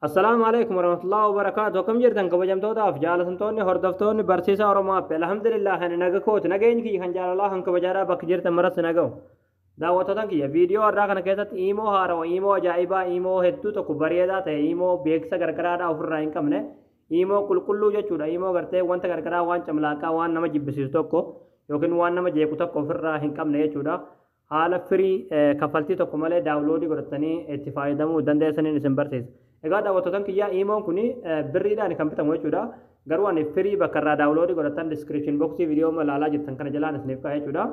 Assalamu alaikum warahmatullahi wabarakatuh. Akkam jirtan kabajamtootaaf jaalatamtoonni hordoftoonni barsiisaa Oromoo Appe. Alhamdulillah ani naga kooti nageenyi kiyya kan jaalalaa kan kabajaadhaa bakka jirtan maratti naga'u. Daawwattoota kiyya viidiyoo har'aa kana keessatti imoo haarawaa, imoo ajaa'ibaa, imoo hedduu tokko bareedaa ta'e, imoo beeksisa gargaraadhaa ofirraa hin qabne, imoo qulqulluu jechuudha. Imoo gartee wanta gargaraa waan camlaaqaa waan nama jibbisiisu tokko yookiin waan nama jeequ tokko ofirraa hin qabne jechuudha. Haala firii kaffaltii tokko malee daawunloodii godhatanii itti fayyadamuu dandeessaniin isin barsiisa. Egaa daawwattoota kiyyaa imoon kun birriidhaan kan bitamu jechuudha. Garuu ani firii bakka irraa daawunloodii godhatan diskiripshin boksii viidiyoo ilaalaa jirtan kana jalaan isiniif kaa'e jechuudha.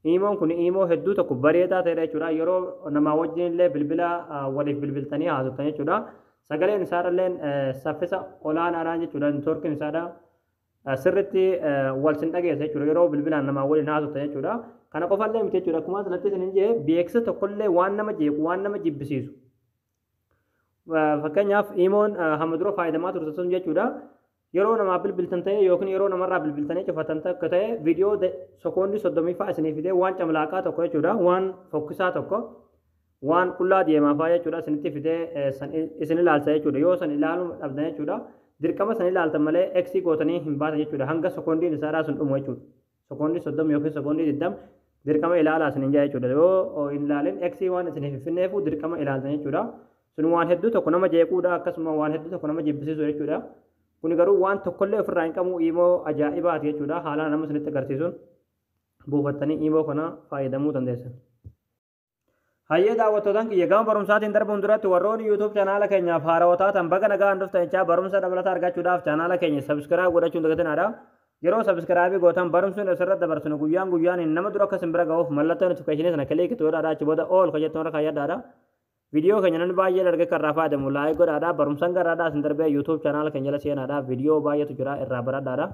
Imoon kun imoo hedduu tokko bareedaa ta'edha jechuudha. Yeroo namaa wajjin illee bilbila waliif bilbiltanii haasoftan jechuudha. Sagaleen isaadhallee saffisa olaanaadhaan jechuudha. Neetwoorkiin isaadha sirriitti wal sin dhageessa jechuudha. Yeroo bilbilaan namaa waliin haasoftan jechuudha. Kana qofallee miti jechuudha. Akkuma asirratti isin jedhe beeksisa tokkollee waan nama jeequ waan nama jibbisiisu. Fakkeenyaaf imoon hamma dura fayyadamaa turte sun jechuudha. Yeroo namaa bilbiltan ta'e yookiin yeroo namarraa bilbiltanii cufatan akka ta'e viidiyoo sekoondii 30 fa'aa isinii fidee waan camlaaqaa tokko jechuudha. Waan fokkisaa tokko waan qullaa deemaa fa'aa jechuudha isinitti fidee isin ilaalcha jechuudha. Yoo san ilaaluu dhabdan jechuudha. Dirqama san ilaaltan malee eksii gootanii hin baatan jechuudha. Hanga sekoondiin isaadhaa sun dhumu jechuudha. Sekoondii 30 yookiin sekoondii 20 dirqama ilaalaa isin hin jaa jechuudha. Yoo hin ilaalin eksii waan isiniif finneefu dirqama ilaaltan jechuudha. Sun waan hedduu tokko nama jeequudha akkasuma waan hedduu tokko nama jibbisiisu jechuudha. Kun garuu waan tokkollee ofirraa hin qabu imoo ajaa'ibaati jechuudha. Haalaan nama isinitti agarsiisuun buufattanii imoo kana fayyadamuu dandeessan. Hayyee daawwattootaan kiyya gama barumsaatiin darbuun duratti warroonni YouTube chaanaala keenyaaf haarawaa taatan baga nagaan dhuftan jechaa barumsa dabalataa argachuudhaaf chaanaala keenya sabskiraayib godhachuun dagatinaadha. Yeroo sabskraabii gootan barumsuun asirratti dabarsinu guyyaan nama dura akka simbira ga'uuf mallattoo notifikashinii sana kiliikii godhaadhaa achi booda ool kajettoon irra kaayyadhaadha. Viidiyoo keenya nan baay'ee dargee kan irraa fayyadamu laayik godhaadhaa barumsaan garaadhaa isin darbee YouTube chaanaala keenya jala seenaadhaa viidiyoo baay'eetu jira irraa baradhaadha.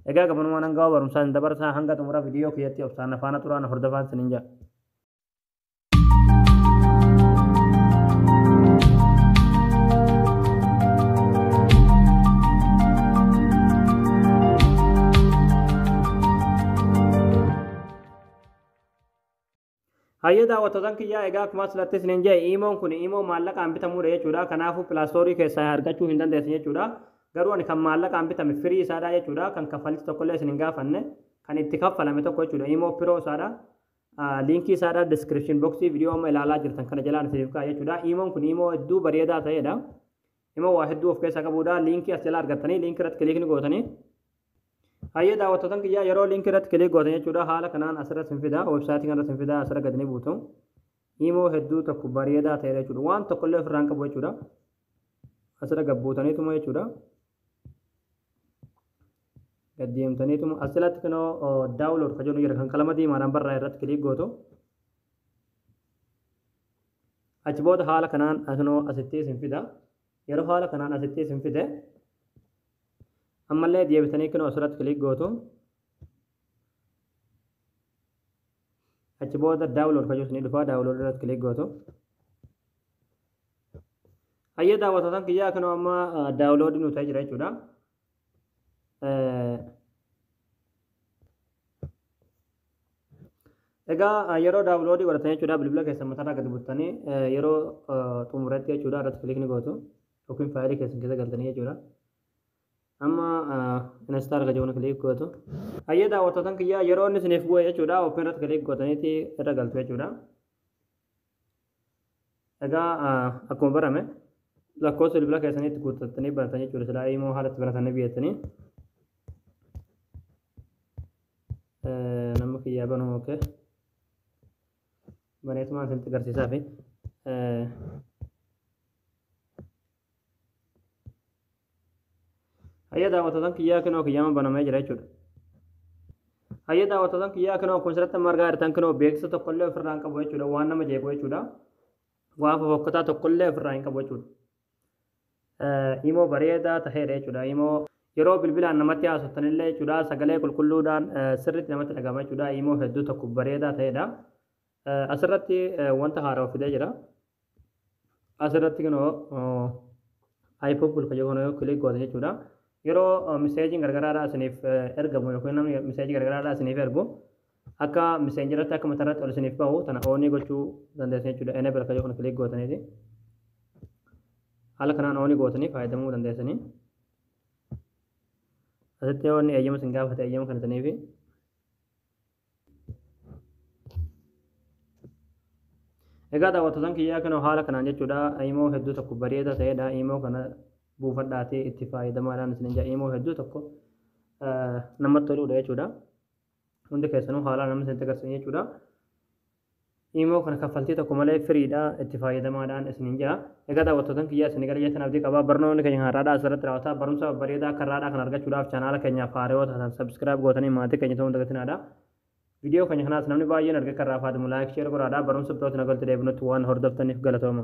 Egaa gabanumaan hanga barumsaan isin dabarsaa hanga xumura viidiyoo keessatti obsaan faana turaan hordofaan isin jaa. Hayyee daawwattootaan kiyyaa egaa akkuma asirratti isiniin jedhe imoon kun imoo maallaqaan bitamuudha jechuudha. Kanaafuu pilaastoorii keessaa argachuu hin dandeessan jechuudha. Garuu ani kan maallaqaan bitame firii isaadha jechuudha. Kan kaffaltii tokkollee isin hin gaafanne kan itti kaffalame tokko jechuudha. Imoo piroo isaadha. Liinkii isaadha diskiripshin boksii viidiyoo amma ilaalaa jirtan kana jalaan isiniif kaa'e jechuudha. Imoon kun imoo hedduu bareedaa ta'edha. Imoo waa hedduu of keessaa qabudha. Liinkii as jalaa argattanii liinkii irratti kiliikni gootanii. Hayyee daawwattootaan kiyyaa yeroo liinkii irratti kiliik gootan jechuudha. Haala kanaan asirratti hin fidaa. Websaayitii kanarratti hin fidaa. Asirra gadi ni buutu. Imoo hedduu tokko bareedaa ta'e jechuudha. Waan tokkollee ofirraa hin qabu jechuudha. Asirra gabbuutaniituma jechuudha. Gaddeemtaniituma asirratti kanoo daawulood kan jedhu jira kan qalama diimaadhaan barraa irratti kiliik gootu. Achi booda haala kanaan asinoo asitti isin fida. Yeroo haala kanaan asitti isin fide ammallee deebitanii kanoo asirratti kiliik gootu. Achi booda daawulood kan jedhu ni dhufa daawulood irratti kiliik gootu. Hayyee daawwattootaan kiyyaa kanoo amma daawuloodii nu ta'e jira jechuudha. Egaa yeroo daawuloodii godhatan jechuudha bilbila keessan mataarraa gadi buttanii yeroo xumuratti jechuudha irratti kiliikni gootu yookiin faayilii keessan keessa galtanii jechuudha. Amma install kan jedhu kiliik gootu. Hayyee daawwattootaan kiyyaa yeroo inni isiniif bu'e jechuudha open irratti kiliik gootaniiti irra galtu jechuudha. Egaa akkuma barame lakkoofsa bilbila keessaniitti guuttattanii baratanii jechuudha. Silaa immoo haala itti baratanii biyyatanii. Nama kiyyaa banuu ookee. Baneetumaan isinitti agarsiisaa fi hayyee daawwattootaan kiyyaa kanoo kiyyaama banamee jira jechuudha. Hayyee daawwattootaan kiyyaa kanoo akkuma asirratti margaa jirtan kanoo beeksisa tokkollee ofirraa hin qabu jechuudha. Waan nama jeequ jechuudha. Waan fofokkataa tokkollee ofirraa hin qabu jechuudha. Imoo bareedaa ta'edha jechuudha. Imoo yeroo bilbilaan namatti haasoftanillee jechuudha. Sagalee qulqulluudhaan sirriitti namatti dhagahama jechuudha. Imoo hedduu tokko bareedaa ta'edha. Asirratti wanta haaraa fidee jira. Asirratti kanoo iPhone kan jedhu kiliik gootan jechuudha. Yeroo miseejiin gargaraadhaa isiniif ergamu yookiin namni miseejii gargaraadhaa isiniif ergu akka miseenjiratti akka mataarratti ol isiniif bahu tana oonii gochuu dandeessan jechuudha. Enable kan jedhu kiliik gootaniiti. haala kanaan ooni gootanii fayyadamuu dandeessanii. Asitti wanni eeyyama isin gaafate eeyyama kana taniifi egaa daawwattoota kiyyaa kana haala kanaan jechuudha imoo hedduu tokko bareedaa ta'edha imoo kana buufadhaatee itti fayyadamaadhaan isin jaa imoo hedduu tokko namatti toludha jechuudha hundi keessanuu haala namni isin agarsiisan jechuudha imoo kana kaffaltii tokko malee firiidha itti fayyadamaadhaan isin jaa egaa daawwattoota kiyyaa isin gara jettanii abdii qabaa barnoonni keenya har'aadhaa asirratti raawwataa barumsa bareedaa karraadhaa kan argachuudhaaf chaanaala keenyaaf haareewwata ta'an sabskiraayib gootanii maatii keenya ta'uu dagatinaadha. Video kan kanaas namni baay'een arga karraa faatimu laayik sheer godhaadhaa barumsa birootiin agalti deebinutti waan hordoftaniif galatooma.